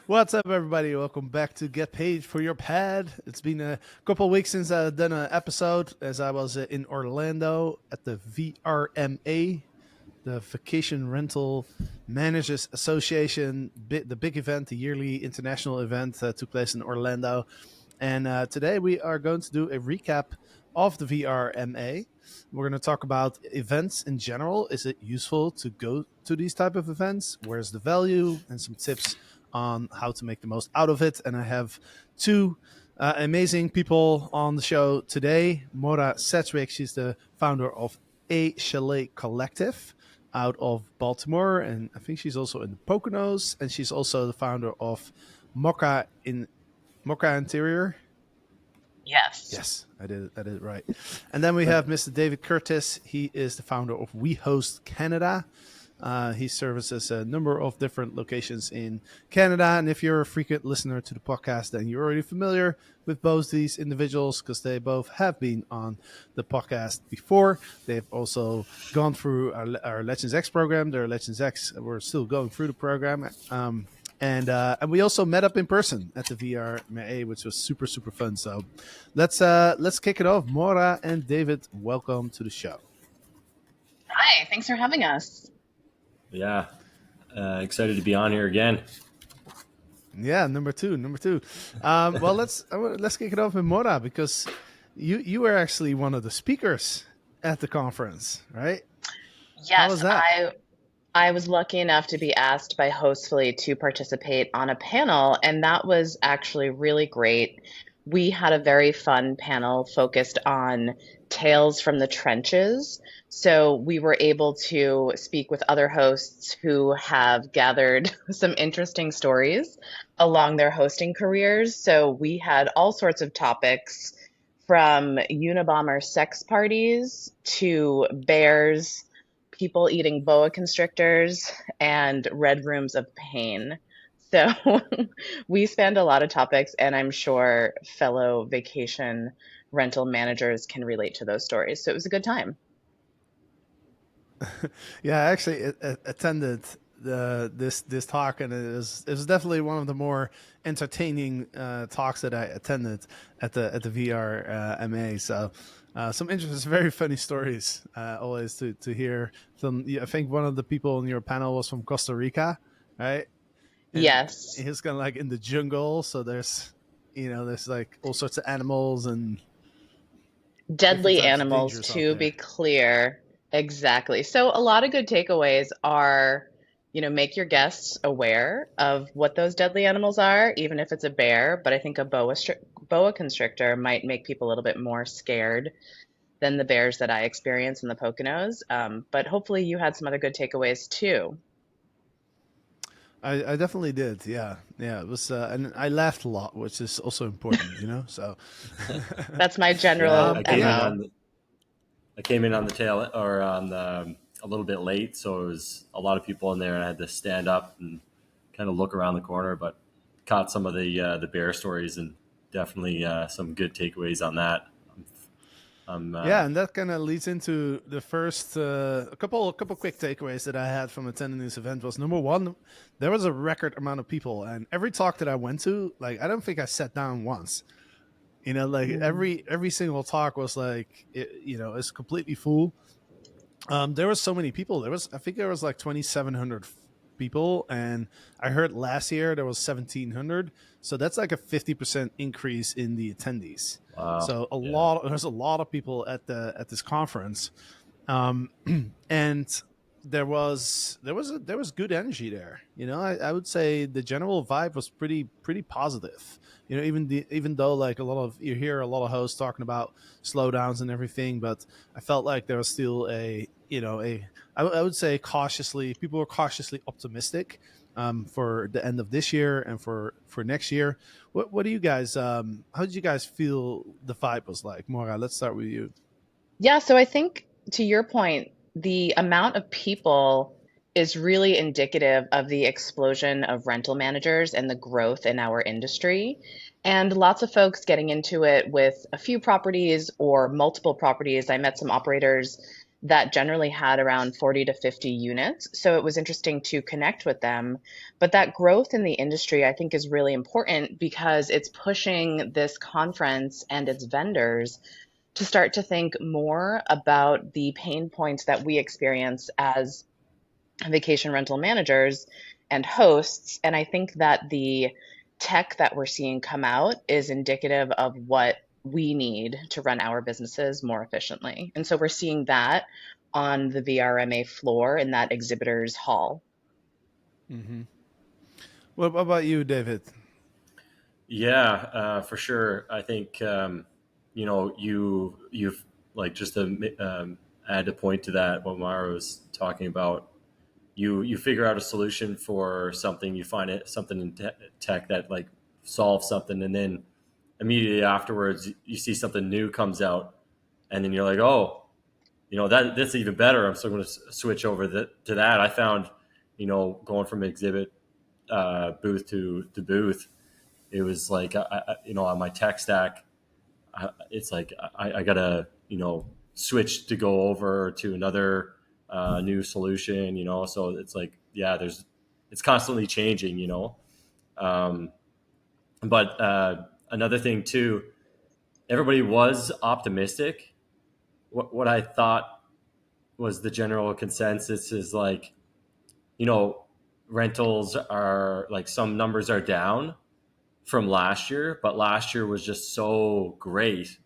What's up, everybody? Welcome back to Get Paid for Your Pad. It's been a couple of weeks since I've done an episode, as I was in Orlando at the VRMA, the Vacation Rental Managers Association, the big event, the yearly international event took place in Orlando. And today we are going to do a recap of the VRMA. We're going to talk about events in general. Is it useful to go to these type of events? Where's the value? And some tips on how to make the most out of it. And I have two amazing people on the show today. Moira Sedgwick, she's the founder of A Chalet Collective out of Baltimore, and I think she's also in the Poconos, and she's also the founder of Mocha Interior. Yes, I did it right. And then we have Mr. David Curtis. He is the founder of We Host Canada. He services a number of different locations in Canada. And if you're a frequent listener to the podcast, then you're already familiar with both these individuals because they both have been on the podcast before. They've also gone through our Legends X program. They're Legends X. We're still going through the program. And we also met up in person at the VRMA, which was super, super fun. So let's kick it off. Moira and David, welcome to the show. Hi, thanks for having us. Yeah, excited to be on here again. Yeah, number two. Well, let's kick it off with Moira, because you were actually one of the speakers at the conference, right? Yes, How was that? I was lucky enough to be asked by Hostfully to participate on a panel, and that was actually really great. We had a very fun panel focused on tales from the trenches. So we were able to speak with other hosts who have gathered some interesting stories along their hosting careers. So we had all sorts of topics, from Unabomber sex parties to bears, people eating boa constrictors, and red rooms of pain. So we spanned a lot of topics, and I'm sure fellow vacation rental managers can relate to those stories. So it was a good time. Yeah, I actually attended this talk, and it was definitely one of the more entertaining talks that I attended at the VRMA. So some interesting, very funny stories always to hear. I think one of the people in your panel was from Costa Rica, right? And Yes. he's kind of like in the jungle, so there's like all sorts of animals and Deadly animals, to be clear. Exactly. So a lot of good takeaways are, make your guests aware of what those deadly animals are, even if it's a bear. But I think a boa constrictor might make people a little bit more scared than the bears that I experienced in the Poconos. But hopefully you had some other good takeaways too. I definitely did. Yeah. It was, and I laughed a lot, which is also important, So That's my general MO. I came in on the tail or on the a little bit late, so it was a lot of people in there, and I had to stand up and kind of look around the corner, but caught some of the bear stories, and definitely some good takeaways on that. Yeah, and that kind of leads into the first a couple quick takeaways that I had from attending this event. Was number one, there was a record amount of people, and every talk that I went to, like, I don't think I sat down once. Like every single talk was like, it's completely full. There was so many people. I think there was like 2,700 people, and I heard last year there was 1,700. So that's like a 50% increase in the attendees. Wow. So there's a lot of people at this conference, and there was good energy there. I would say the general vibe was pretty positive. Even though like you hear a lot of hosts talking about slowdowns and everything, but I felt like there was still I would say people were cautiously optimistic for the end of this year and for next year. What do you guys? How did you guys feel the vibe was like? Moira, let's start with you. Yeah, so I think to your point, the amount of people is really indicative of the explosion of rental managers and the growth in our industry. And lots of folks getting into it with a few properties or multiple properties. I met some operators that generally had around 40 to 50 units. So it was interesting to connect with them. But that growth in the industry, I think, is really important because it's pushing this conference and its vendors to start to think more about the pain points that we experience as vacation rental managers and hosts. And I think that the tech that we're seeing come out is indicative of what we need to run our businesses more efficiently. And so we're seeing that on the VRMA floor in that exhibitors hall. Mm-hmm. What about you, David? Yeah, for sure. I think you've like just to add a point to that what Mara was talking about. You figure out a solution for something. You find it something in tech that like solves something, and then immediately afterwards you see something new comes out, and then you're like, oh, that's even better. I'm still going to switch over to that. I found, going from exhibit booth to booth, it was like on my tech stack, it's like I gotta switch to go over to another new solution. So it's like it's constantly changing. Um, but another thing too, everybody was optimistic. What I thought was the general consensus is like, rentals are like some numbers are down from last year, but last year was just so great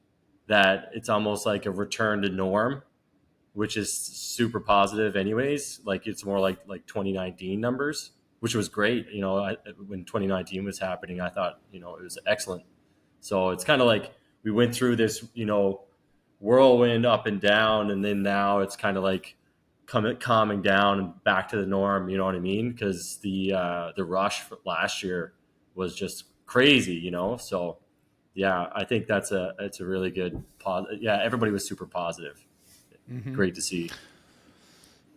that it's almost like a return to norm, which is super positive anyways. Like it's more like 2019 numbers, which was great. When 2019 was happening, I thought, it was excellent. So it's kind of like we went through this, whirlwind up and down, and then now it's kind of like calming down and back to the norm. You know what I mean? Because the rush last year was just crazy. So yeah, I think it's a really good yeah, everybody was super positive. Mm-hmm. Great to see.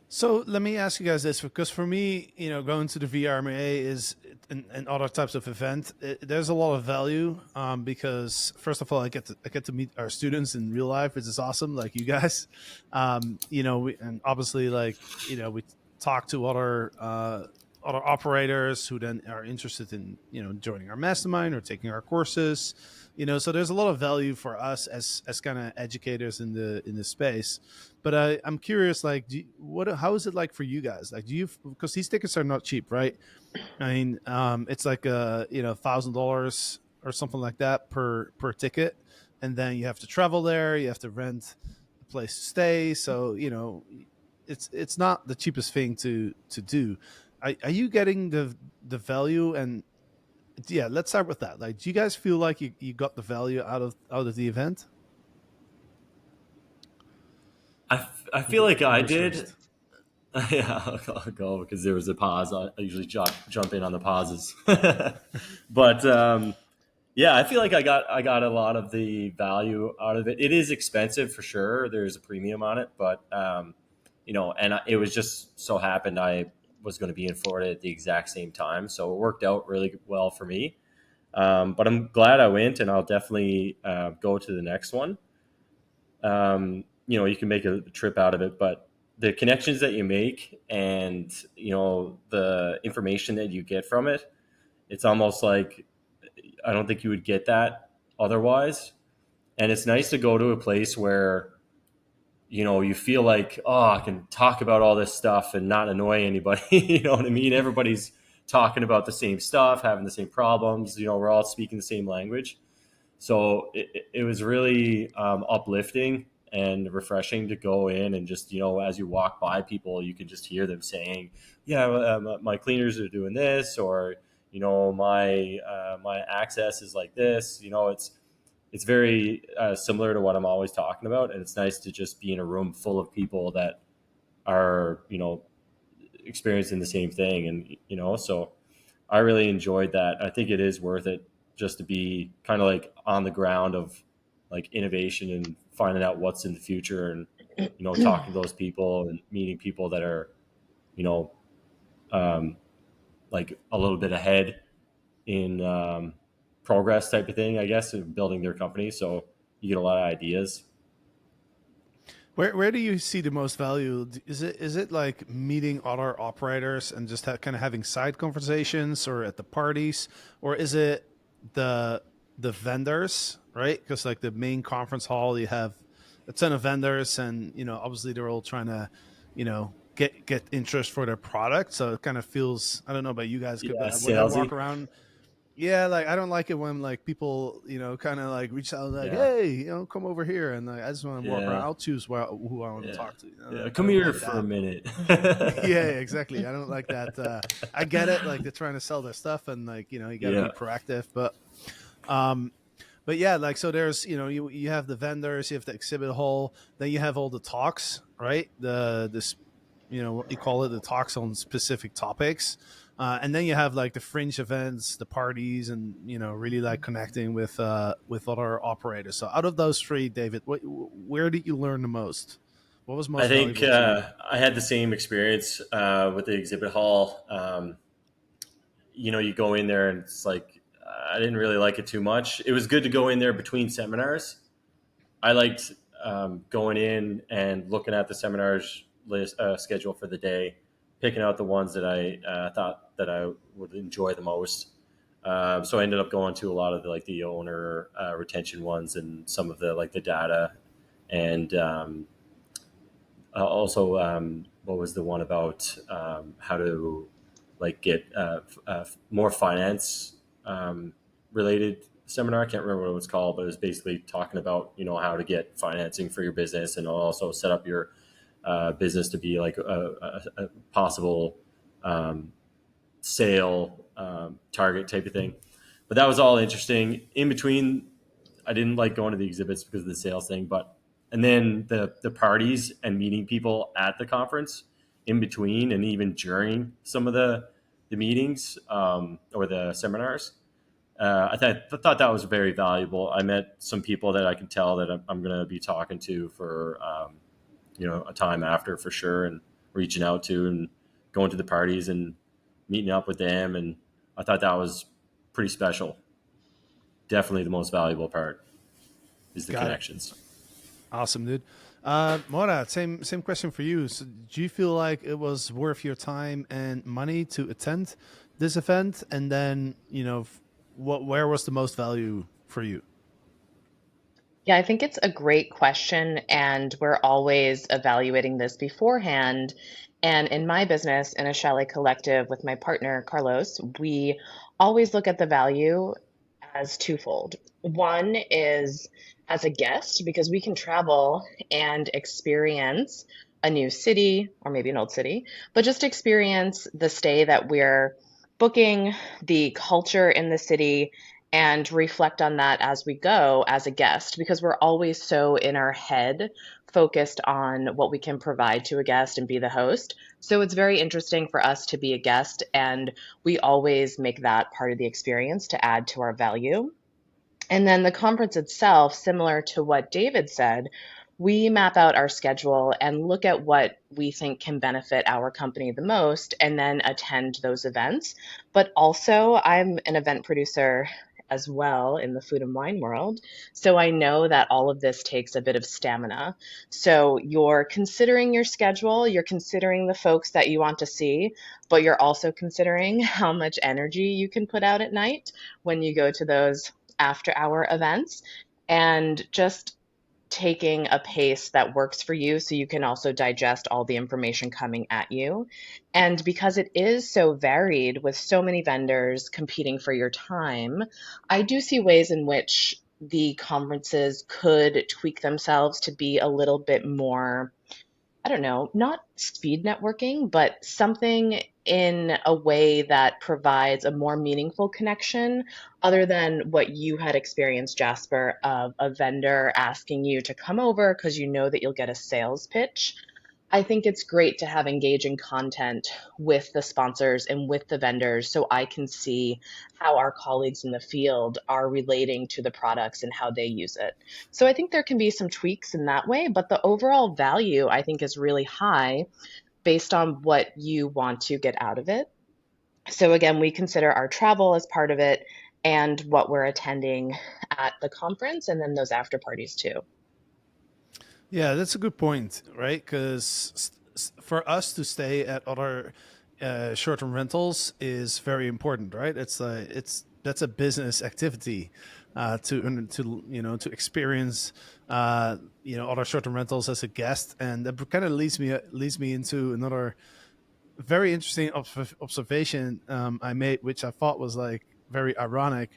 So let me ask you guys this, because for me, going to the VRMA and other types of event, there's a lot of value because first of all, I get to meet our students in real life, which is awesome, like you guys, and obviously, like we talk to other operators who then are interested in joining our mastermind or taking our courses. So there's a lot of value for us as kind of educators in the space. But I'm curious, like, how is it like for you guys? Like, because these tickets are not cheap, right? I mean, it's like $1,000 or something like that per ticket, and then you have to travel there, you have to rent a place to stay. So it's not the cheapest thing to do. Are you getting the value? And yeah, let's start with that. Like, do you guys feel like you got the value out of the event? I feel like I Who's did. first? Yeah, I'll go because there was a pause. I usually jump in on the pauses. But yeah, I feel like I got a lot of the value out of it. It is expensive for sure. There's a premium on it, but it was just so happened I was going to be in Florida at the exact same time, so it worked out really well for me. But I'm glad I went, and I'll definitely go to the next one. You can make a trip out of it, but the connections that you make and the information that you get from it, it's almost like I don't think you would get that otherwise. And it's nice to go to a place where you feel like, oh, I can talk about all this stuff and not annoy anybody. You know what I mean? Everybody's talking about the same stuff, having the same problems. We're all speaking the same language. So it was really uplifting and refreshing to go in and just, as you walk by people, you can just hear them saying, yeah, my cleaners are doing this, or, my access is like this. It's very similar to what I'm always talking about. And it's nice to just be in a room full of people that are, experiencing the same thing. And, so I really enjoyed that. I think it is worth it just to be kind of like on the ground of like innovation and finding out what's in the future, and talking to those people and meeting people that are you know um, like a little bit ahead in progress type of thing, I guess, of building their company. So you get a lot of ideas. Where do you see the most value? Is it like meeting other operators and just kind of having side conversations, or at the parties, or is it the the vendors, right? Because like the main conference hall, you have a ton of vendors, and obviously they're all trying to, get interest for their product. So it kind of feels, I don't know about you guys, Yeah, but when I walk salesy. around, yeah, like I don't like it when like people, kind of like reach out like, Yeah, hey, come over here, and like I just want to walk around. yeah, I'll choose who I want to yeah, talk to. yeah. I Come don't here like for a that. minute. Yeah, exactly. I don't like that. I get it. Like they're trying to sell their stuff, and like you got to be Yeah, proactive. Um, but yeah, like so there's you have the vendors, you have the exhibit hall, then you have all the talks, right? This what you call it, the talks on specific topics. And then you have like the fringe events, the parties, and really like connecting with other operators. So out of those three, David, where did you learn the most? What was I most think valuable to you? I had the same experience with the exhibit hall. You go in there and it's like I didn't really like it too much. It was good to go in there between seminars. I liked going in and looking at the seminars list schedule for the day, picking out the ones that I thought that I would enjoy the most. So I ended up going to a lot of the owner retention ones and some of the like the data and also what was the one about how to like get more finance related seminar. I can't remember what it was called, but it was basically talking about how to get financing for your business and also set up your business to be like a possible sale target type of thing. But that was all interesting. In between, I didn't like going to the exhibits because of the sales thing, but and then the parties and meeting people at the conference in between and even during some of the meetings or the seminars. I thought that was very valuable. I met some people that I can tell that I'm going to be talking to for a time after for sure, and reaching out to and going to the parties and meeting up with them. And I thought that was pretty special. Definitely the most valuable part is the Got it. connections. Awesome, dude. Mora, same question for you. So, do you feel like it was worth your time and money to attend this event? And then, where was the most value for you? Yeah, I think it's a great question, and we're always evaluating this beforehand. And in my business, in a Chalet Collective with my partner, Carlos, we always look at the value as twofold. One is as a guest, because we can travel and experience a new city or maybe an old city, but just experience the stay that we're booking, the culture in the city, and reflect on that as we go as a guest, because we're always so in our head focused on what we can provide to a guest and be the host. So it's very interesting for us to be a guest, and we always make that part of the experience to add to our value. And then the conference itself, similar to what David said, we map out our schedule and look at what we think can benefit our company the most and then attend those events. But also, I'm an event producer as well in the food and wine world. So I know that all of this takes a bit of stamina. So you're considering your schedule, you're considering the folks that you want to see, but you're also considering how much energy you can put out at night when you go to those after hour events, and just taking a pace that works for you so you can also digest all the information coming at you. And because it is so varied with so many vendors competing for your time, I do see ways in which the conferences could tweak themselves to be a little bit more, I don't know, not speed networking, but something in a way that provides a more meaningful connection other than what you had experienced, Jasper, of a vendor asking you to come over because you know that you'll get a sales pitch. I think it's great to have engaging content with the sponsors and with the vendors so I can see how our colleagues in the field are relating to the products and how they use it. So I think there can be some tweaks in that way, but the overall value I think is really high based on what you want to get out of it. So again, we consider our travel as part of it and what we're attending at the conference and then those after parties too. Yeah, that's a good point, right? Because for us to stay at other short-term rentals is very important, right? It's that's a business activity to to experience other short-term rentals as a guest, and that kind of leads me into another very interesting observation I made, which I thought was like very ironic,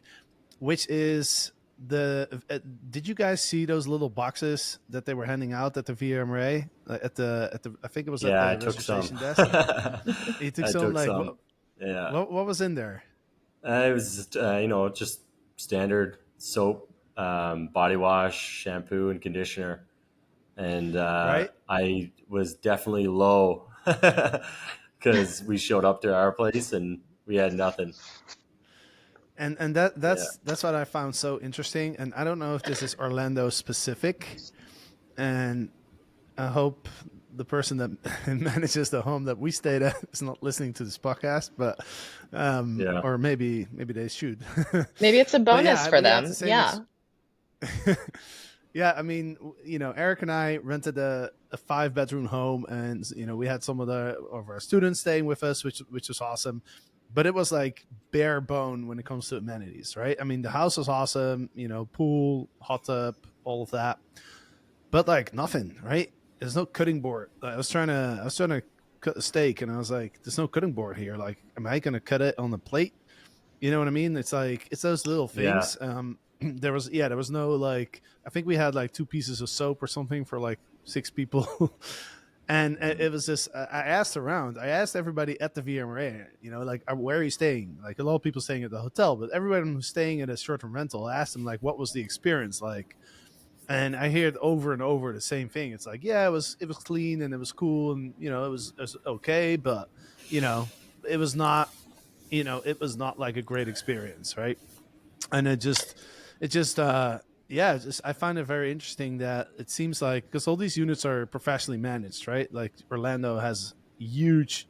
which is did you guys see those little boxes that they were handing out at the VRMA at the I think it was at Yeah, I the took some. registration desk? You took I some took like some. Yeah, what was in there, it was just, just standard soap, body wash, shampoo, and conditioner. And right? I was definitely low because we showed up to our place and we had nothing. And Yeah, that's what I found so interesting. And I don't know if this is Orlando specific, and I hope the person that manages the home that we stayed at is not listening to this podcast, but yeah, or maybe they should. Maybe it's a But yeah, bonus for we had the them. same Yeah. yeah, I mean, Eric and I rented a 5-bedroom home, and we had some of our students staying with us, which was awesome. But it was like bare bone when it comes to amenities, right? I mean, the house was awesome, pool, hot tub, all of that, but like nothing, right? There's no cutting board. I was trying to cut a steak, and I was like, "There's no cutting board here. Like, am I gonna cut it on the plate?" You know what I mean? It's like it's those little yeah, things. There was no like I think we had like 2 pieces of soap or something for like 6 people. And it was just I asked around. I asked everybody at the VMRA, like where are you staying? Like a lot of people staying at the hotel, but everyone who's staying at a short-term rental, I asked them like what was the experience like? And I hear it over and over the same thing. It's like, yeah, it was clean and it was cool and it was okay, but you know, it was not it was not like a great experience, right? And it just yeah, just I find it very interesting that it seems like because all these units are professionally managed, right? Like Orlando has huge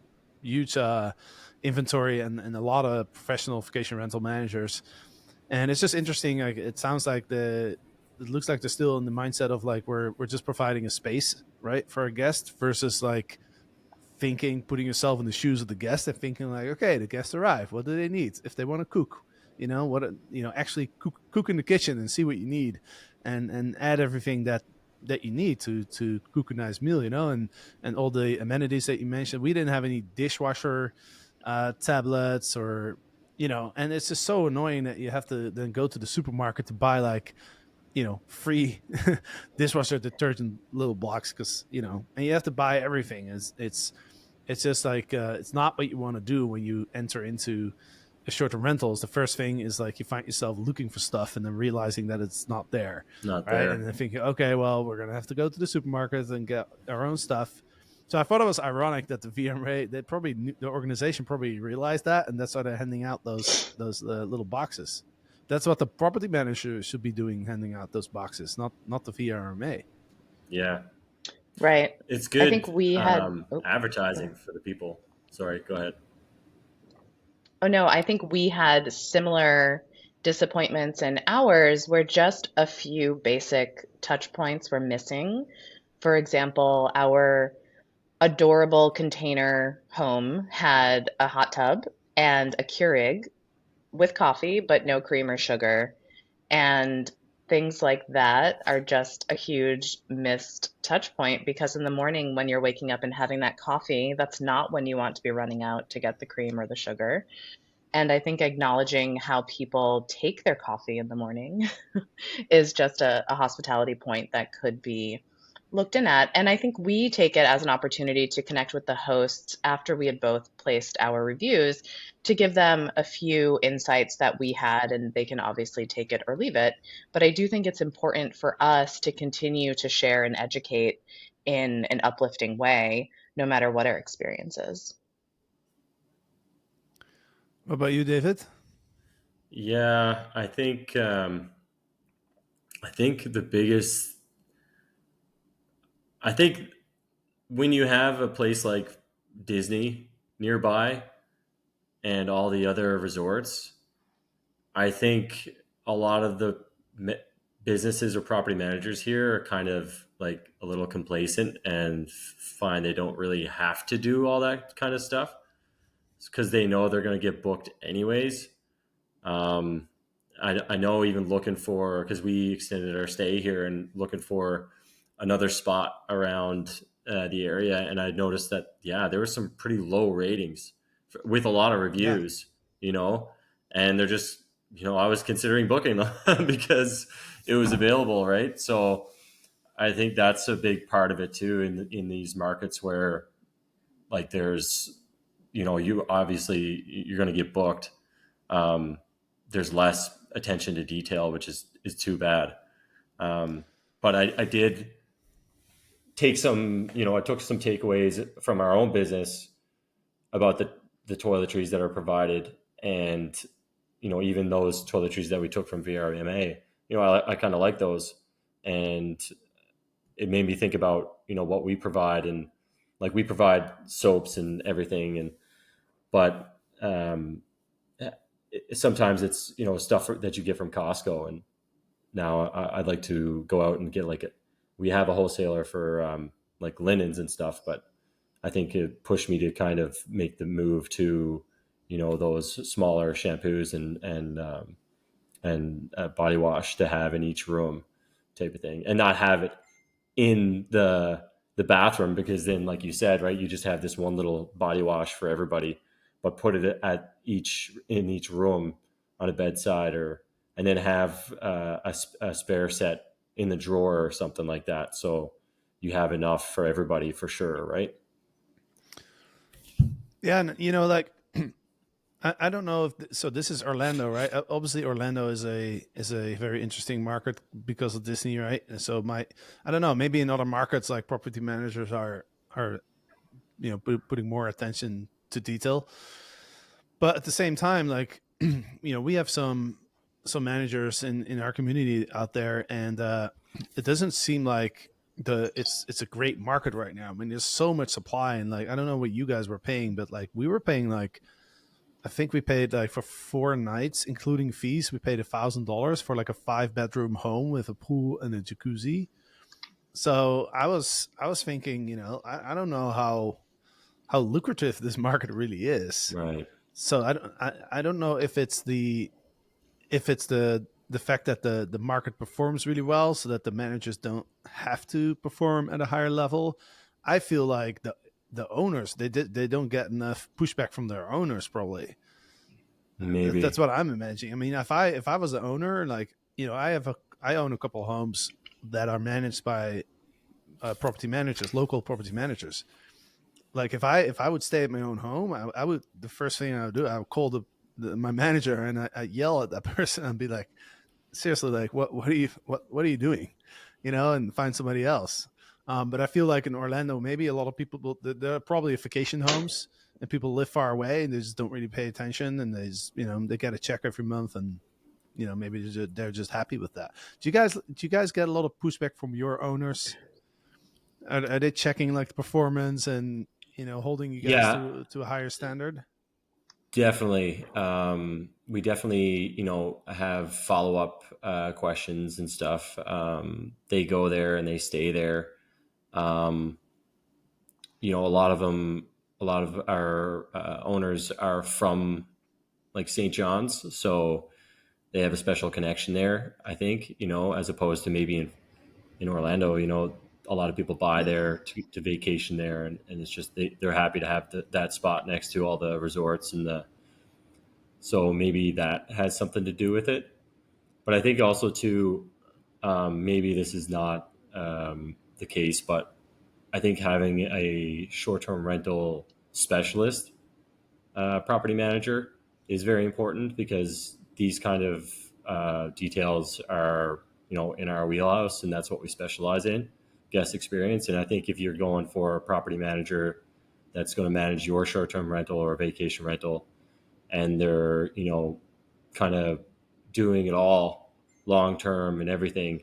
inventory and a lot of professional vacation rental managers, and it's just interesting. Like it sounds like it looks like they're still in the mindset of like we're just providing a space, right, for a guest versus like putting yourself in the shoes of the guest and thinking like, okay, the guests arrive. What do they need? If they want to cook, actually cook in the kitchen and see what you need, and add everything that you need to cook a nice meal, and all the amenities that you mentioned. We didn't have any dishwasher tablets or and it's just so annoying that you have to then go to the supermarket to buy like free dishwasher detergent little blocks because and you have to buy everything. It's just like it's not what you want to do when you enter into a short-term rentals. The first thing is like you find yourself looking for stuff and then realizing that it's not there, not right? And there. then thinking, okay, well, we're gonna have to go to the supermarket and get our own stuff. So I thought it was ironic that the VMA, the organization probably realized that, and that's why they're handing out those little boxes. That's what the property manager should be doing, handing out those boxes, not the VRMA. Yeah, Right. it's I think good we had, oh, yeah. advertising for the people. Sorry, go ahead. Oh no, I think we had similar disappointments in ours where just a few basic touch points were missing. For example, our adorable container home had a hot tub and a Keurig with coffee, but no cream or sugar. And things like that are just a huge missed touch point because in the morning when you're waking up and having that coffee, that's not when you want to be running out to get the cream or the sugar. And I think acknowledging how people take their coffee in the morning is just a hospitality point that could be looked in at. And I think we take it as an opportunity to connect with the hosts after we had both placed our reviews to give them a few insights that we had, and they can obviously take it or leave it. But I do think it's important for us to continue to share and educate in an uplifting way, no matter what our experience is. What about you, David? Yeah, I think the biggest I think when you have a place like Disney nearby and all the other resorts, I think a lot of the businesses or property managers here are kind of like a little complacent and find they don't really have to do all that kind of stuff because they know they're going to get booked anyways. Um, I know even looking for, because we extended our stay here and looking for another spot around the area. And I noticed that, yeah, there were some pretty low ratings with a lot of Yeah. reviews, and they're just, I was considering booking them because it was available. Right. So I think that's a big part of it too, in these markets where like there's, you obviously you're going to get booked. Um, there's less attention to detail, which is too bad. Um, but I did take some, I took some takeaways from our own business about the toiletries that are provided, and even those toiletries that we took from VRMA. I kind of like those, and it made me think about what we provide, and like we provide soaps and everything, and but sometimes it's stuff that you get from Costco, and now I'd like to go out and get like we have a wholesaler for like linens and stuff, but I think it pushed me to kind of make the move to those smaller shampoos and body wash to have in each room type of thing, and not have it in the bathroom, because then, like you said, right, you just have this one little body wash for everybody, but put it at in each room on a bedside, or and then have a spare set in the drawer or something like that, so you have enough for everybody for sure, right? Yeah, and like I don't know if so. This is Orlando, right? Obviously, Orlando is a very interesting market because of Disney, right? And so I don't know, maybe in other markets like property managers are putting more attention to detail, but at the same time, like we have some managers in our community out there, and it doesn't seem like it's a great market right now. I mean, there's so much supply, and like I don't know what you guys were paying, but like we were paying like I think we paid like for 4 nights, including fees, we paid $1,000 for like a 5-bedroom home with a pool and a jacuzzi. So I was thinking, I don't know how lucrative this market really is. Right. So I don't know if it's the fact that the market performs really well, so that the managers don't have to perform at a higher level. I feel like the owners they don't get enough pushback from their owners, probably. That's Maybe. what I'm imagining. I mean, if I was the owner, like I own a couple of homes that are managed by property managers, local property managers. Like if I would stay at my own home, I would, the first thing I would do, I would call my manager, and I yell at that person and be like, seriously, like what are you doing, and find somebody else. But I feel like in Orlando, maybe a lot of people, there are probably vacation homes, and people live far away and they just don't really pay attention, and they get a check every month, and maybe they're just happy with that. Do you guys get a lot of pushback from your owners? Are they checking like the performance and holding you guys Yeah, to a higher standard? definitely. We definitely, have follow up questions and stuff. They go there and they stay there. Um, a lot of our owners are from like St. John's, so they have a special connection there. I think, as opposed to maybe in Orlando, a lot of people buy there to vacation there, and it's just they're happy to have that spot next to all the resorts and the so maybe that has something to do with it. But I think also too, maybe this is not the case, but I think having a short-term rental specialist property manager is very important, because these kind of details are in our wheelhouse, and that's what we specialize in, guest experience. And I think if you're going for a property manager that's going to manage your short-term rental or vacation rental, and they're kind of doing it all long term and everything,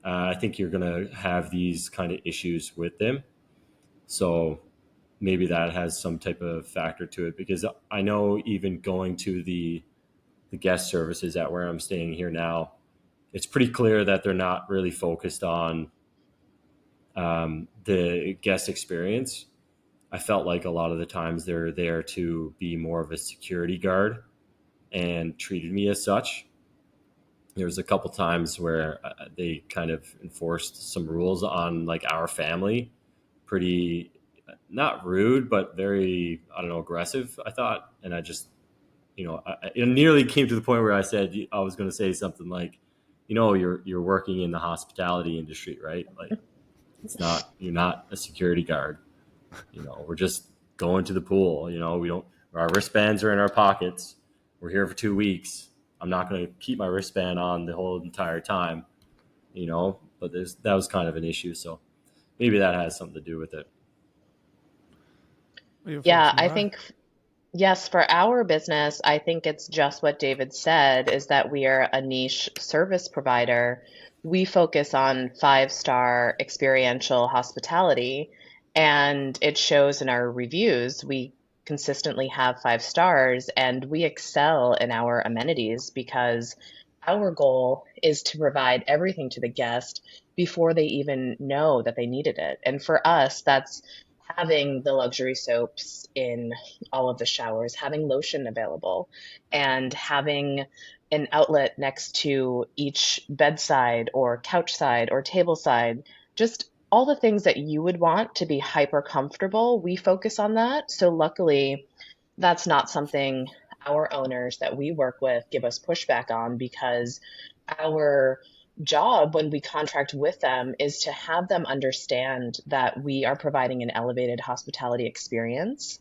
I think you're going to have these kind of issues with them. So maybe that has some type of factor to it, because I know even going to the guest services at where I'm staying here now, it's pretty clear that they're not really focused on the guest experience. I felt like a lot of the times they're there to be more of a security guard and treated me as such. There was a couple times where they kind of enforced some rules on like our family, pretty not rude, but very, I don't know, aggressive, I thought. And I just, it nearly came to the point where I said I was going to say something like, you're working in the hospitality industry, right? Like, you're not a security guard. We're just going to the pool. We don't. Our wristbands are in our pockets. We're here for 2 weeks. I'm not going to keep my wristband on the whole entire time. But that was kind of an issue. So maybe that has something to do with it. Yeah, I think, yes, for our business, I think it's just what David said, is that we are a niche service provider. We focus on five-star experiential hospitality, and it shows in our reviews. We consistently have 5 stars, and we excel in our amenities because our goal is to provide everything to the guest before they even know that they needed it. And for us, that's having the luxury soaps in all of the showers, having lotion available, and having an outlet next to each bedside or couch side or table side, just all the things that you would want to be hyper comfortable. We focus on that. So luckily, that's not something our owners that we work with give us pushback on, because our job when we contract with them is to have them understand that we are providing an elevated hospitality experience.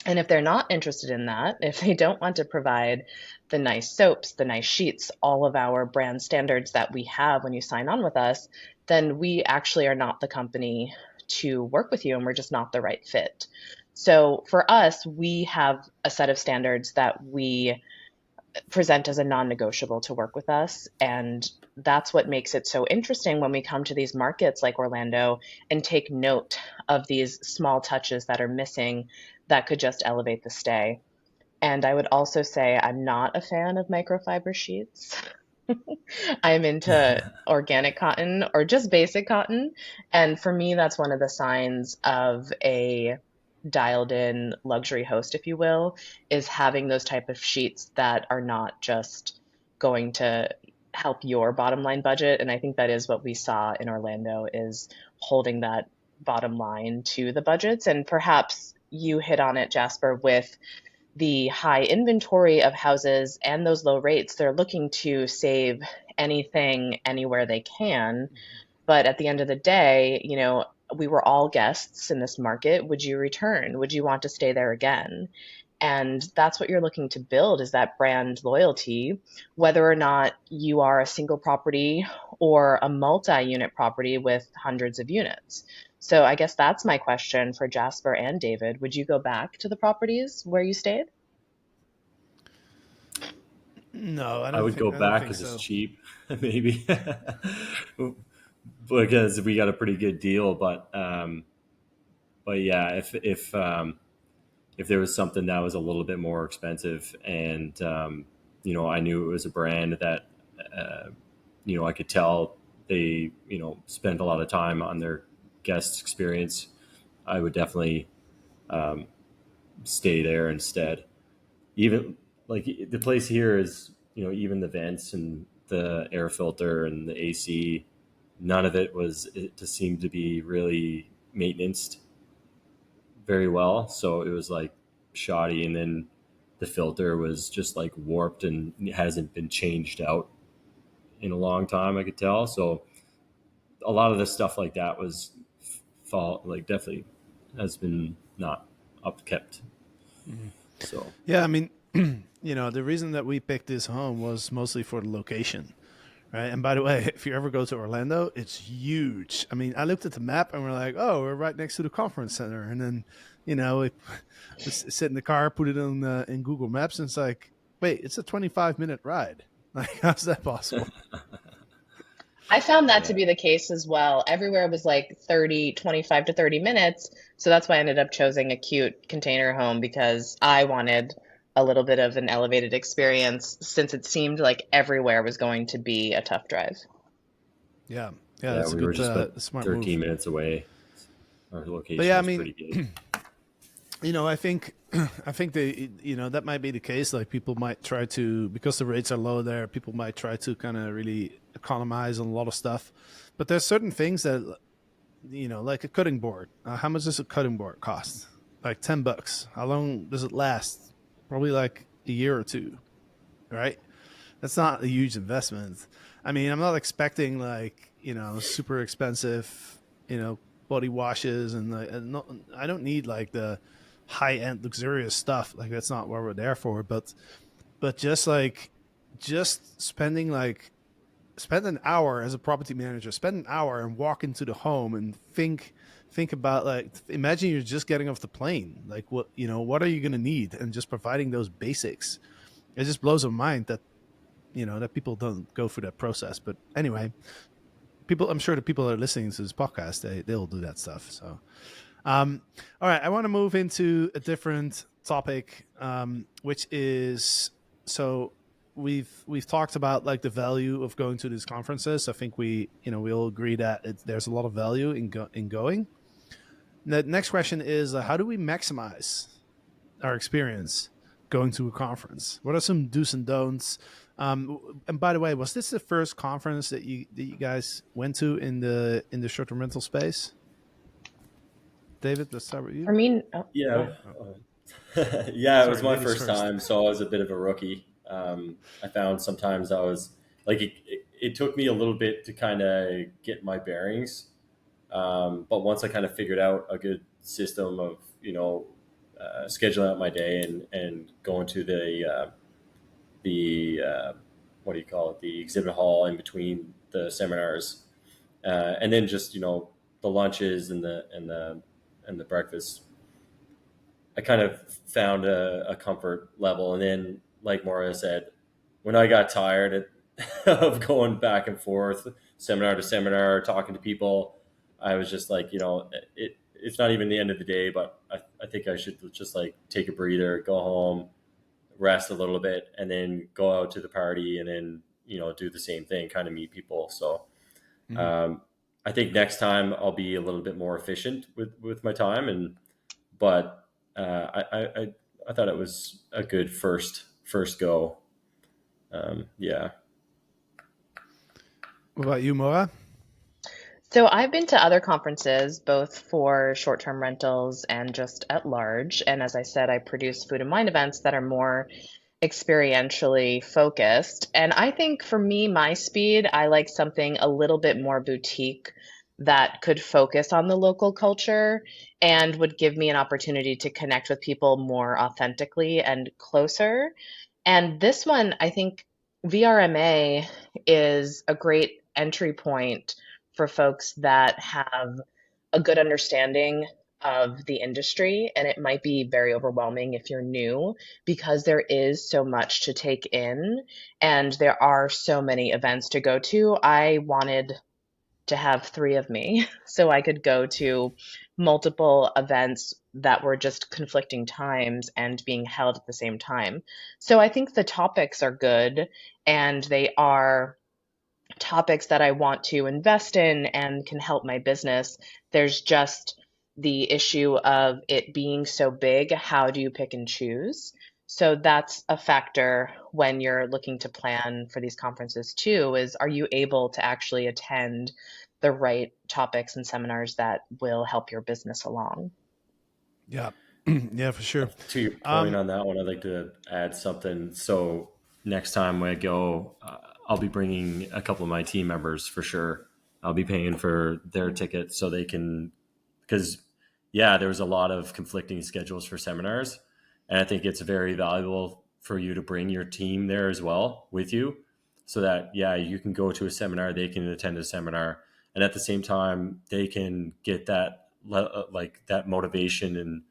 And if they're not interested in that, if they don't want to provide the nice soaps, the nice sheets, all of our brand standards that we have when you sign on with us, then we actually are not the company to work with you, and we're just not the right fit. So for us, we have a set of standards that we present as a non-negotiable to work with us. And that's what makes it so interesting when we come to these markets like Orlando and take note of these small touches that are missing that could just elevate the stay. And I would also say I'm not a fan of microfiber sheets. I'm into organic cotton or just basic cotton. And for me, that's one of the signs of a dialed in luxury host, if you will, is having those type of sheets that are not just going to help your bottom line budget. And I think that is what we saw in Orlando, is holding that bottom line to the budgets. And perhaps you hit on it, Jasper, with the high inventory of houses and those low rates. They're looking to save anything anywhere they can. But at the end of the day, we were all guests in this market. Would you return? Would you want to stay there again? And that's what you're looking to build, is that brand loyalty, whether or not you are a single property or a multi-unit property with hundreds of units. So I guess that's my question for Jasper and David. Would you go back to the properties where you stayed? No, I would go back because it's cheap, maybe. Because we got a pretty good deal, but yeah, if there was something that was a little bit more expensive, and I knew it was a brand that I could tell they spent a lot of time on their guest experience, I would definitely stay there instead. Even like the place here is, even the vents and the air filter and the AC, none of it seemed to be really maintenanced very well. So it was like shoddy. And then the filter was just like warped and hasn't been changed out in a long time, I could tell. So a lot of the stuff like that was definitely has been not upkept. Mm-hmm. So, yeah, I mean, the reason that we picked this home was mostly for the location. Right. And by the way, if you ever go to Orlando, it's huge. I mean, I looked at the map and we're like, oh, we're right next to the conference center. And then, we sit in the car, put it in Google Maps, and it's like, wait, it's a 25-minute ride. Like, how's that possible? I found that to be the case as well. Everywhere was like 25 to 30 minutes. So that's why I ended up choosing a cute container home, because I wanted a little bit of an elevated experience since it seemed like everywhere was going to be a tough drive. Yeah, Yeah, that's a we were good, just about smart move. 13 minutes away. Our But location yeah, I was mean, pretty good. I think, I think that might be the case. Like people might try to, because the rates are low there, people might try to kind of really economize on a lot of stuff. But there's certain things that, like a cutting board. How much does a cutting board cost? Like $10. How long does it last? Probably like a year or two, right? That's not a huge investment. I mean, I'm not expecting like, super expensive, body washes and not, I don't need like the high end luxurious stuff. Like that's not what we're there for. But just spend an hour as a property manager, spend an hour and walk into the home and think about, like, imagine you're just getting off the plane. Like what are you going to need, and just providing those basics. It just blows my mind that that people don't go through that process. But anyway, I'm sure the people that are listening to this podcast, they'll do that stuff. So all right, I want to move into a different topic, which is, so we've talked about like the value of going to these conferences. I think we all agree that there's a lot of value in going. The next question is, how do we maximize our experience going to a conference? What are some do's and don'ts? And by the way, was this the first conference that you guys went to in the short-term rental space? David, let's start with you. For me, oh, go Yeah. ahead. Yeah, it was Sorry, my ladies first first. time, so I was a bit of a rookie. I found sometimes I was like, it took me a little bit to kind of get my bearings. But once I kind of figured out a good system of, scheduling out my day and going to the what do you call it, the exhibit hall in between the seminars, and then just the lunches and the breakfast, I kind of found a comfort level. And then, like Moira said, when I got tired of going back and forth, seminar to seminar, talking to people, I was just like, it's not even the end of the day, but I think I should just like take a breather, go home, rest a little bit, and then go out to the party and then, do the same thing, kind of meet people. So Mhm. um, I think next time I'll be a little bit more efficient with my time. But I thought it was a good first go. Yeah. What about you, Moa? So I've been to other conferences, both for short-term rentals and just at large. And as I said, I produce food and wine events that are more experientially focused. And I think for me, my speed, I like something a little bit more boutique that could focus on the local culture and would give me an opportunity to connect with people more authentically and closer. And this one, I think VRMA is a great entry point for folks that have a good understanding of the industry. And it might be very overwhelming if you're new because there is so much to take in and there are so many events to go to. I wanted to have three of me so I could go to multiple events that were just conflicting times and being held at the same time. So I think the topics are good and they are topics that I want to invest in and can help my business. There's just the issue of it being so big. How do you pick and choose? So that's a factor when you're looking to plan for these conferences too, is are you able to actually attend the right topics and seminars that will help your business along? Yeah, yeah, for sure. To your point Um, on that one, I'd like to add something. So next time when I go, I'll be bringing a couple of my team members for sure. I'll be paying for their tickets so they can, because yeah, there was a lot of conflicting schedules for seminars, and I think it's very valuable for you to bring your team there as well with you, so that yeah, you can go to a seminar, they can attend a seminar, and at the same time they can get that like that motivation and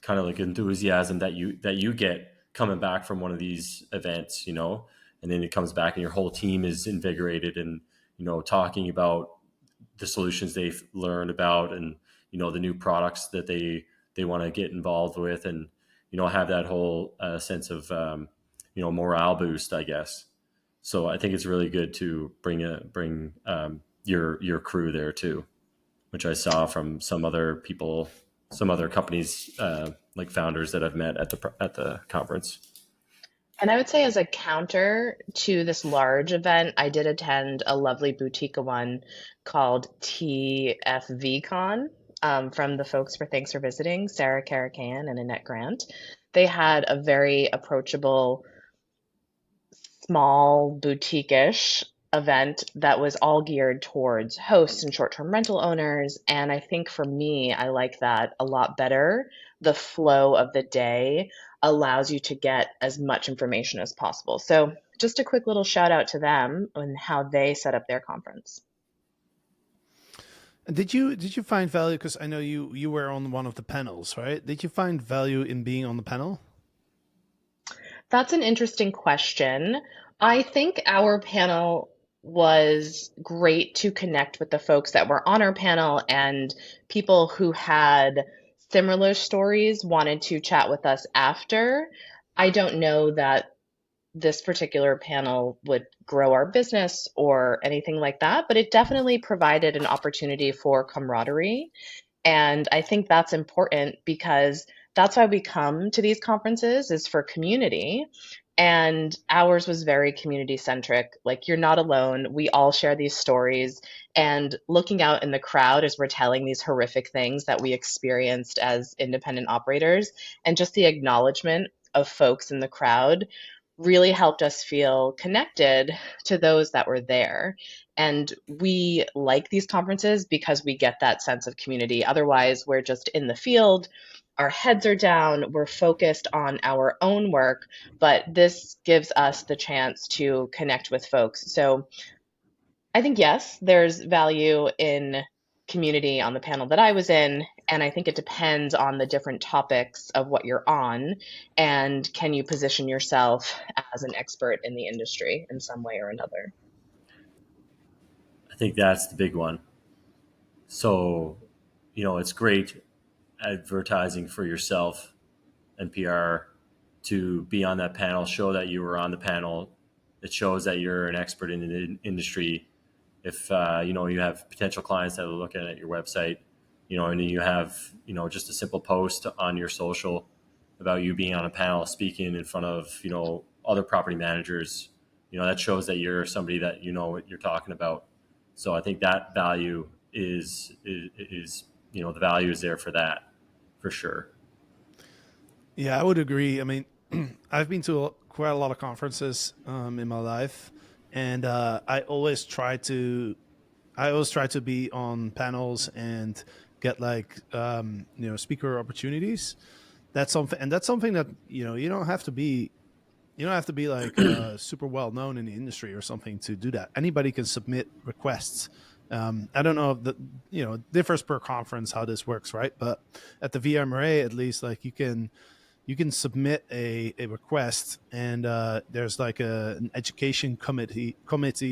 kind of like enthusiasm that you get coming back from one of these events, and then it comes back and your whole team is invigorated and talking about the solutions they've learned about and the new products that they want to get involved with, and have that whole sense of morale boost, I guess. So I think it's really good to bring your crew there too, which I saw from some other people, some other companies, like founders that I've met at the conference. And I would say, as a counter to this large event, I did attend a lovely boutique one called TFVCon, from the folks for Thanks for Visiting, Sarah Karakayan and Annette Grant. They had a very approachable, small, boutique-ish event that was all geared towards hosts and short-term rental owners. And I think for me, I like that a lot better. The flow of the day allows you to get as much information as possible. So just a quick little shout out to them and how they set up their conference. And did you find value? Because I know you were on one of the panels, right? Did you find value in being on the panel? That's an interesting question. I think our panel was great to connect with the folks that were on our panel, and people who had similar stories wanted to chat with us after. I don't know that this particular panel would grow our business or anything like that, but it definitely provided an opportunity for camaraderie. And I think that's important because that's why we come to these conferences, is for community. And ours was very community centric. Like, you're not alone. We all share these stories. And looking out in the crowd as we're telling these horrific things that we experienced as independent operators, and just the acknowledgement of folks in the crowd really helped us feel connected to those that were there. And we like these conferences because we get that sense of community. Otherwise, we're just in the field, our heads are down, we're focused on our own work, but this gives us the chance to connect with folks. So I think, yes, there's value in community on the panel that I was in. And I think it depends on the different topics of what you're on. And can you position yourself as an expert in the industry in some way or another? I think that's the big one. So, it's great advertising for yourself and PR to be on that panel, show that you were on the panel. It shows that you're an expert in the industry. If you have potential clients that are looking at your website, and you have just a simple post on your social about you being on a panel speaking in front of other property managers, that shows that you're somebody that you know what you're talking about. So I think that value is the value is there for that, for sure. Yeah, I would agree. I mean, I've been to quite a lot of conferences in my life, and I always try to be on panels and get like speaker opportunities. That's something that you don't have to be like super well known in the industry or something to do that. Anybody can submit requests. I don't know if it differs per conference how this works, right? But at the VRMA, at least, like you can submit a request, and there's like an education committee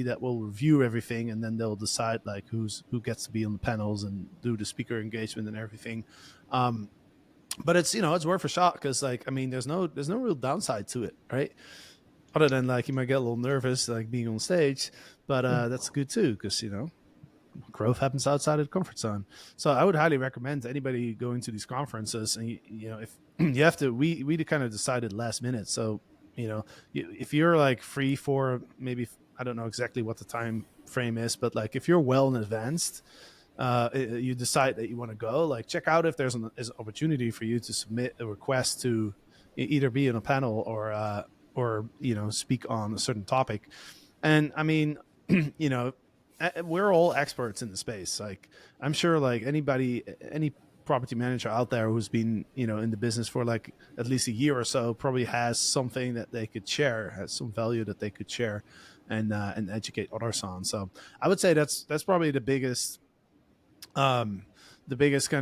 that will review everything, and then they'll decide like who gets to be on the panels and do the speaker engagement and everything. Um, but it's worth a shot because, like, I mean, there's no real downside to it, right? Other than like you might get a little nervous like being on stage, but that's good too because growth happens outside of the comfort zone. So I would highly recommend anybody going to these conferences. And if you have to, we kind of decided last minute. So if you're like free for maybe, I don't know exactly what the time frame is, but like if you're well in advanced, you decide that you want to go, like check out if there's an opportunity for you to submit a request to either be in a panel or speak on a certain topic. And I mean, you know, we're all experts in the space. Like I'm sure like any property manager out there who's been, in the business for like at least a year or so probably has something that they could share, has some value that they could share and educate others on. So I would say that's probably the biggest kind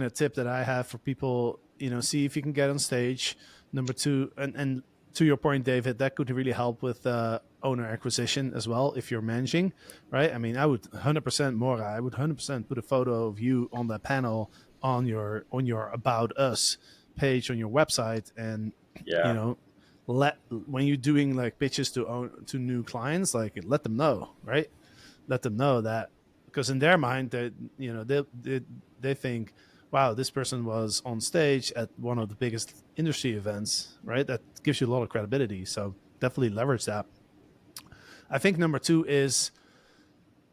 of tip that I have for people. See if you can get on stage. Number two, and to your point, David, that could really help with owner acquisition as well if you're managing, right? I mean, I would 100% Mora. I would 100% put a photo of you on that panel on your About Us page on your website, and Yeah. You know, when you're doing like pitches to new clients, like let them know, right? Let them know that, because in their mind that, you know, they think, wow, this person was on stage at one of the biggest industry events, right? That gives you a lot of credibility. So definitely leverage that. I think number two is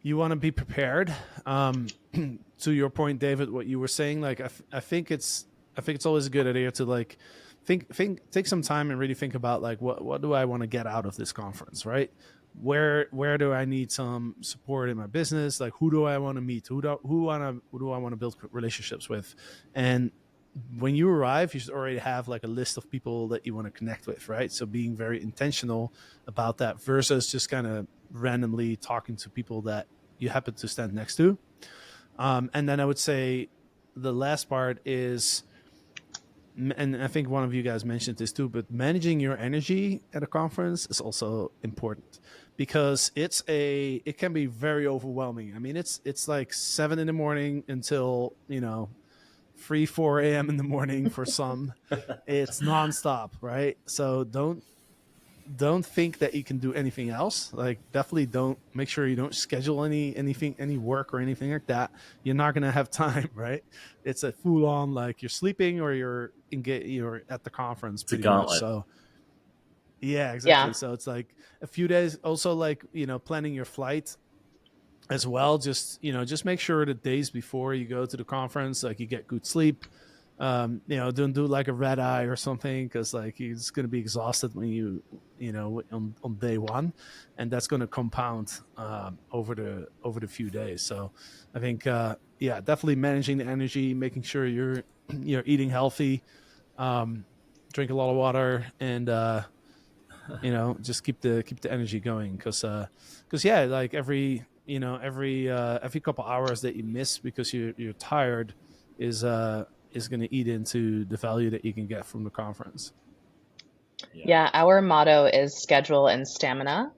you want to be prepared. To your point, David, what you were saying, like I think it's always a good idea to like take some time and really think about like what do I want to get out of this conference, right? Where do I need some support in my business? Like who do I want to meet? Who do I want to build relationships with? And when you arrive, you should already have like a list of people that you want to connect with, right? So being very intentional about that versus just kind of randomly talking to people that you happen to stand next to. And then I would say the last part is, and I think one of you guys mentioned this too, but managing your energy at a conference is also important, because it can be very overwhelming. I mean, it's like 7 a.m. until, you know, 3, 4 a.m. in the morning for some. It's nonstop, right? So don't think that you can do anything else. Like definitely don't, make sure you don't schedule any work or anything like that. You're not going to have time, right? It's a full on, like you're sleeping or you're at the conference It's a pretty much. gauntlet. So yeah, exactly. Yeah. So it's like a few days also, like, you know, planning your flight as well. Just, you know, just make sure the days before you go to the conference, like you get good sleep. You know, don't do like a red eye or something, because like he's going to be exhausted when you know, on day one, and that's going to compound over the few days. So I think yeah, definitely managing the energy, making sure you're eating healthy, drink a lot of water, and you know, just keep the energy going, because yeah, like every couple hours that you miss because you're tired is going to eat into the value that you can get from the conference. Yeah. Yeah, our motto is schedule and stamina.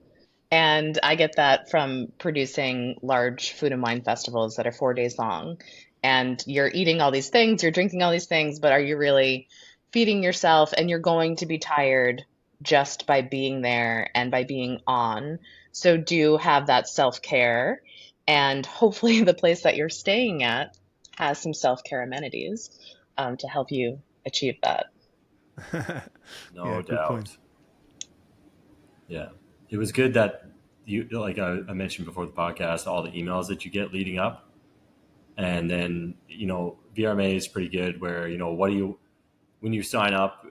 And I get that from producing large food and wine festivals that are 4 days long. And you're eating all these things, you're drinking all these things, but are you really feeding yourself? And you're going to be tired just by being there and by being on. So do have that self-care. And hopefully the place that you're staying at has some self-care amenities to help you achieve that. Yeah, No good point. doubt. Yeah. It was good that you, like I mentioned before the podcast, all the emails that you get leading up. And then, you know, VRMA is pretty good where, you know, when you sign up,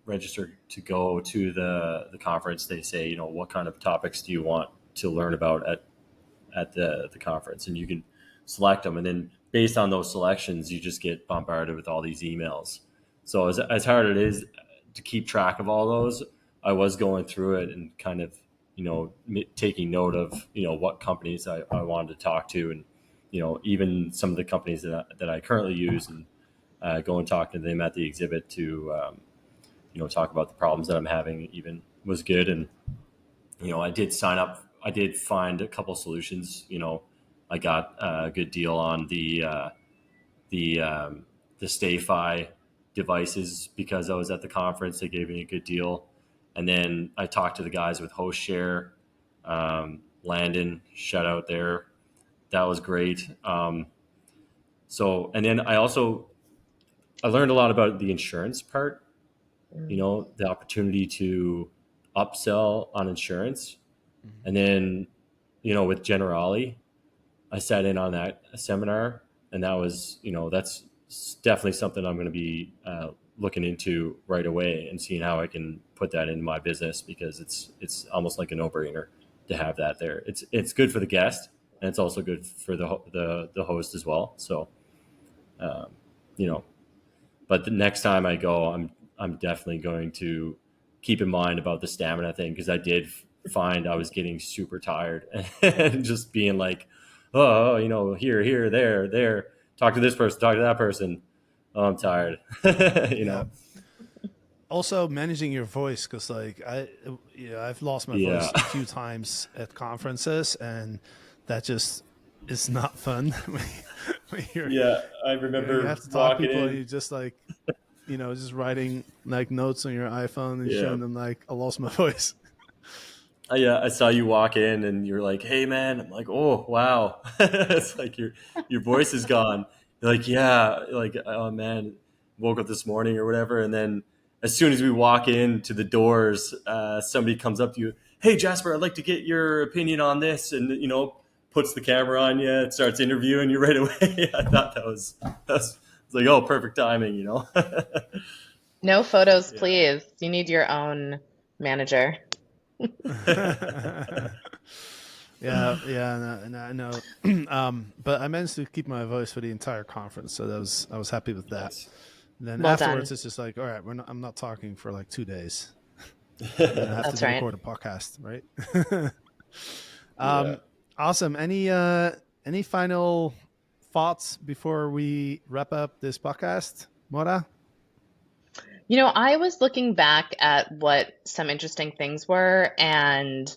register to go to the conference, they say, you know, what kind of topics do you want to learn about at the conference, and you can select them, and then based on those selections, you just get bombarded with all these emails. So as hard it is to keep track of all those, I was going through it and kind of, you know, taking note of, you know, what companies I wanted to talk to, and, you know, even some of the companies that I currently use, and go and talk to them at the exhibit to, you know, talk about the problems that I'm having even was good. And, you know, I did sign up. I did find a couple solutions. You know, I got a good deal on the the StayFi devices because I was at the conference. They gave me a good deal, and then I talked to the guys with HostShare, Landon. Shout out there. That was great. So, and then I learned a lot about the insurance part. You Mm. know, the opportunity to upsell on insurance, Mhm. and then, you know, with Generali, I sat in on that seminar, and that was, you know, that's definitely something I'm going to be looking into right away and seeing how I can put that into my business, because it's almost like a no brainer to have that there. It's good for the guest, and it's also good for the host as well. So, um, you know, but the next time I go, I'm definitely going to keep in mind about the stamina thing, because I did find I was getting super tired and just being like, oh, you know, here, there, talk to this person, talk to that person. Oh, I'm tired. You Yeah. know, Also managing your voice, because like I've lost my yeah, voice a few times at conferences, and that just is not fun when yeah. I you have remember to talk to walking people and in. you just like just writing like notes on your iPhone and Yeah. showing them like, I lost my voice. Yeah, I saw you walk in and you're like, "Hey, man." I'm like, "Oh, wow." It's like your voice is gone. You're like, "Yeah." Like, "Oh man, woke up this morning or whatever." And then as soon as we walk into the doors, somebody comes up to you. "Hey, Jasper, I'd like to get your opinion on this," and puts the camera on you and starts interviewing you right away. I thought that's it's like, oh, perfect timing. No photos, Yeah. please. You need your own manager. Yeah, no, I know. But I managed to keep my voice for the entire conference, so I was happy with that. Nice. And then Well afterwards, done. it's just like, all right, I'm not talking for like 2 days. And then I have That's to right. record a podcast, right? Yeah. Awesome. Any final thoughts before we wrap up this podcast, Mora? I was looking back at what some interesting things were, and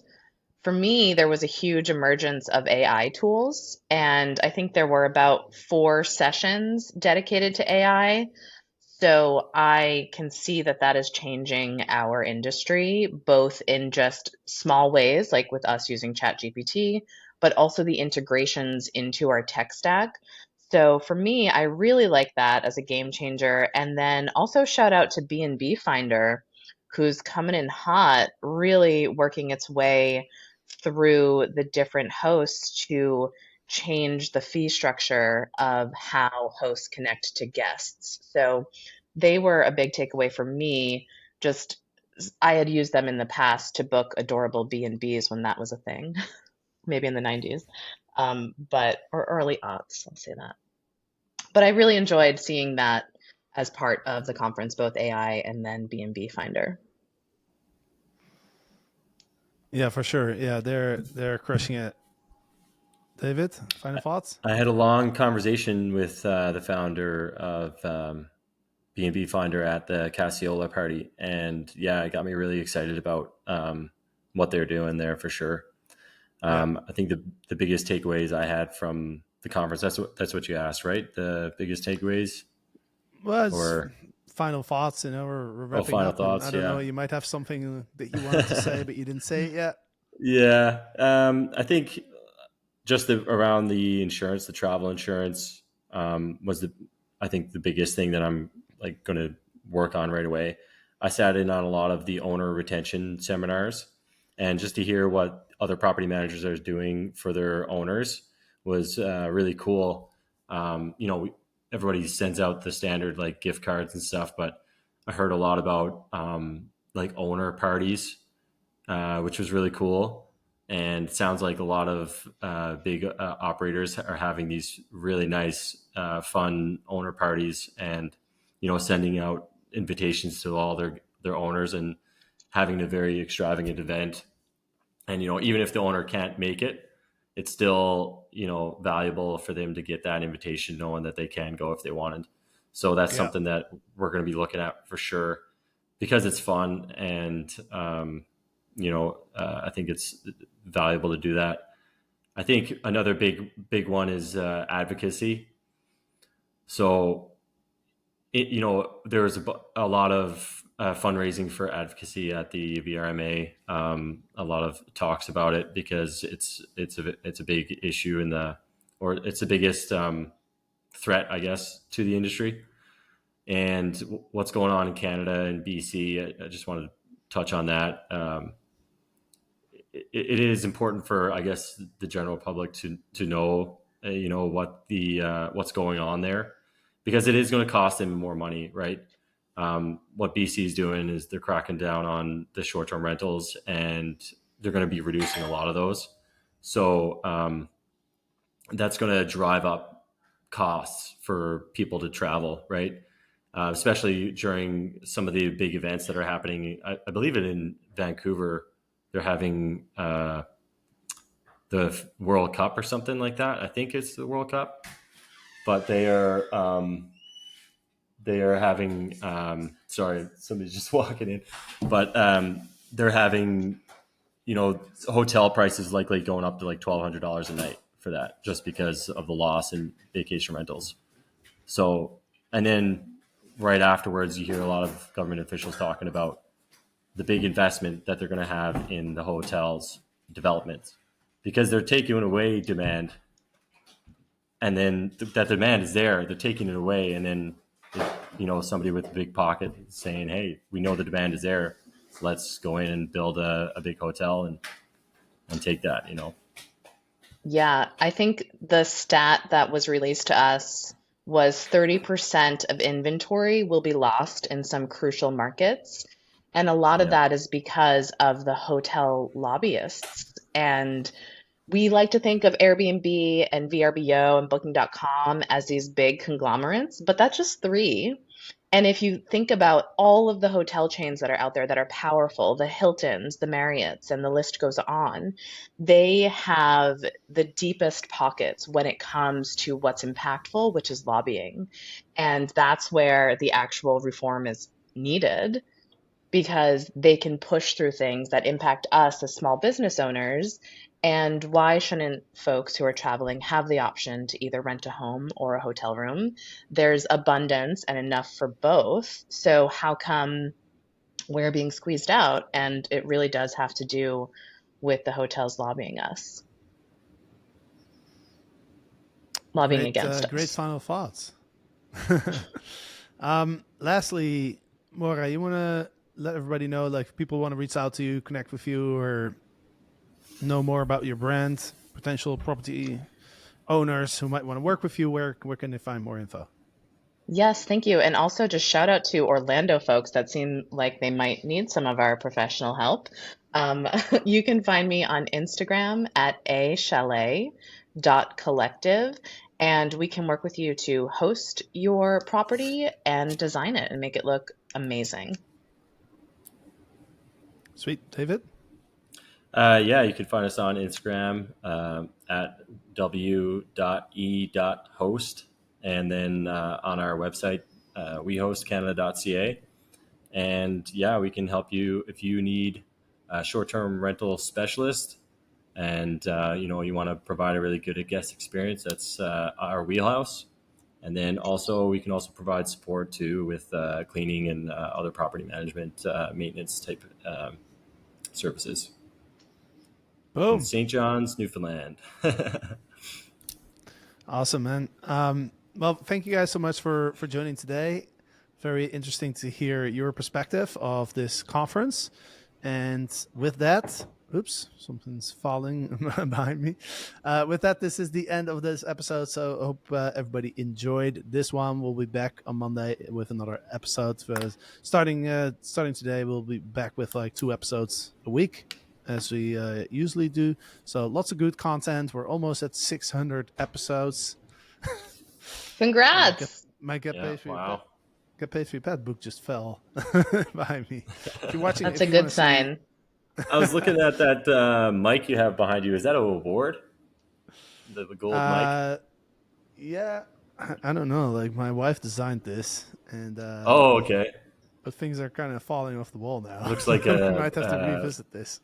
for me, there was a huge emergence of AI tools, and I think there were about 4 sessions dedicated to AI. So I can see that that is changing our industry, both in just small ways, like with us using ChatGPT, but also the integrations into our tech stack. So for me, I really like that as a game changer. And then also shout out to B&B Finder, who's coming in hot, really working its way through the different hosts to change the fee structure of how hosts connect to guests. So they were a big takeaway for me. Just I had used them in the past to book adorable B&Bs when that was a thing, maybe in the 90s, but or early aughts, I'll say that. But I really enjoyed seeing that as part of the conference, both AI and then B&B Finder. Yeah, for sure. Yeah, they're crushing it. David, final thoughts? I had a long conversation with the founder of B&B Finder at the Cassiola party, and yeah, it got me really excited about what they're doing there for sure. Yeah. I think the biggest takeaways I had from the conference, that's what you asked, right? The biggest takeaways Well, it's or final thoughts. We're wrapping final up, and I thoughts. don't know. Yeah. You might have something that you wanted to say, but you didn't say it yet. Yeah. I think just around the insurance, the travel insurance was I think the biggest thing that I'm like going to work on right away. I sat in on a lot of the owner retention seminars, and just to hear what other property managers are doing for their owners was really cool. Everybody sends out the standard like gift cards and stuff, but I heard a lot about like owner parties, which was really cool. And it sounds like a lot of big operators are having these really nice, fun owner parties, and sending out invitations to all their owners and having a very extravagant event. And even if the owner can't make it, it's still valuable for them to get that invitation, knowing that they can go if they wanted. So that's Yeah. something that we're going to be looking at for sure, because it's fun, and I think it's valuable to do that. I think another big one is advocacy. So there was a lot of fundraising for advocacy at the VRMA. A lot of talks about it because it's a big issue or it's the biggest threat, I guess, to the industry. And what's going on in Canada and BC, I just wanted to touch on that. It is important for, I guess, the general public to know, what's going on there, because it is going to cost them more money, right? What BC is doing is they're cracking down on the short-term rentals, and they're going to be reducing a lot of those. So that's going to drive up costs for people to travel, right? Especially during some of the big events that are happening. I believe it in Vancouver. They're having the World Cup or something like that. I think it's the World Cup, but they are having. Sorry, somebody's just walking in, but they're having hotel prices likely going up to like $1,200 a night for that, just because of the loss in vacation rentals. So, and then right afterwards, you hear a lot of government officials talking about the big investment that they're going to have in the hotels development, because they're taking away demand, and then that demand is there, they're taking it away, and then somebody with a big pocket saying, "Hey, we know the demand is there. Let's go in and build a big hotel and take that." Yeah, I think the stat that was released to us was 30% of inventory will be lost in some crucial markets. And a lot of Yeah, that is because of the hotel lobbyists. And we like to think of Airbnb and VRBO and Booking.com as these big conglomerates, but that's just three. And if you think about all of the hotel chains that are out there that are powerful, the Hiltons, the Marriotts, and the list goes on, they have the deepest pockets when it comes to what's impactful, which is lobbying. And that's where the actual reform is needed because they can push through things that impact us as small business owners. And why shouldn't folks who are traveling have the option to either rent a home or a hotel room? There's abundance and enough for both. So, how come we're being squeezed out? And it really does have to do with the hotels lobbying us, lobbying against Great us. final thoughts. Lastly, Maura, you want to let everybody know, like, if people want to reach out to you, connect with you, or know more about your brand, potential property owners who might want to work with you, where can they find more info? Yes, thank you. And also just shout out to Orlando folks that seem like they might need some of our professional help. Um, you can find me on Instagram at achalet.collective, and we can work with you to host your property and design it and make it look amazing. Sweet. David? yeah, you can find us on Instagram at w.e.host, and then on our website, wehostcanada.ca. And yeah, we can help you if you need a short-term rental specialist, and you want to provide a really good guest experience. That's our wheelhouse. And then also we can also provide support too with cleaning and other property management maintenance type services in Boom. St. John's, Newfoundland. Awesome, man. Well, thank you guys so much for joining today. Very interesting to hear your perspective of this conference. And with that, oops, something's falling behind me. With that, this is the end of this episode. So I hope everybody enjoyed this one. We'll be back on Monday with another episode. Starting today, we'll be back with like 2 episodes a week, as we usually do. So lots of good content. We're almost at 600 episodes. Congrats! My Get Yeah, Paid for Your Pet. wow. Get Paid for Your Pet book just fell behind me. If you're watching, That's if a you want good to see, sign. I was looking at that mic you have behind you. Is that an award? The gold mic? yeah, I don't know. Like, my wife designed this, and Oh, okay. but things are kind of falling off the wall now. Looks like We might have to revisit this.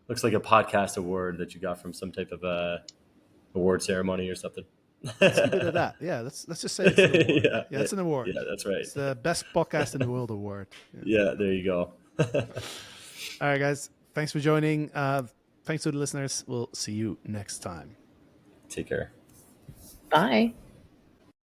looks like a podcast award that you got from some type of award ceremony or something. Let's keep it at that. Yeah, let's just say it's an award. Yeah, it's an award. Yeah, that's right. It's the best podcast in the world award. Yeah, there you go. All right, guys. Thanks for joining. Thanks to the listeners. We'll see you next time. Take care. Bye.